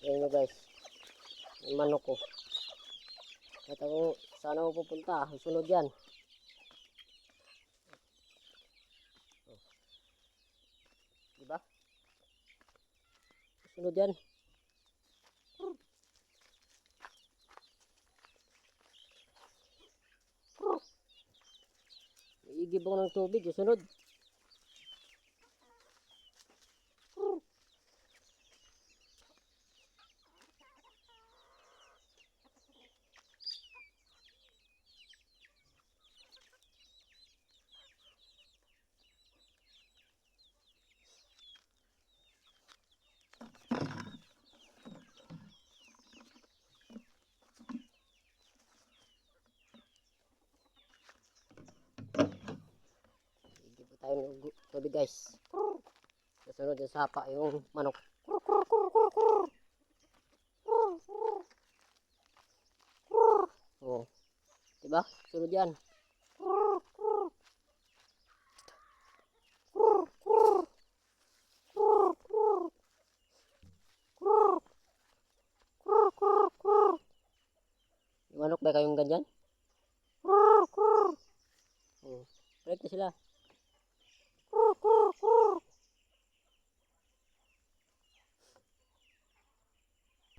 Ayan nyo guys. Yung manok ko. At ako, saan ako pupunta? Sunod yan. Diba? Sunod yan. Iigibong ng tubig, sunod. Iigib tayo ng tubig guys. Sunod yung sapa yung manok. Oh. Diba? Sunod yan. Yung manok ba kayong ganyan? Oh. Break na sila.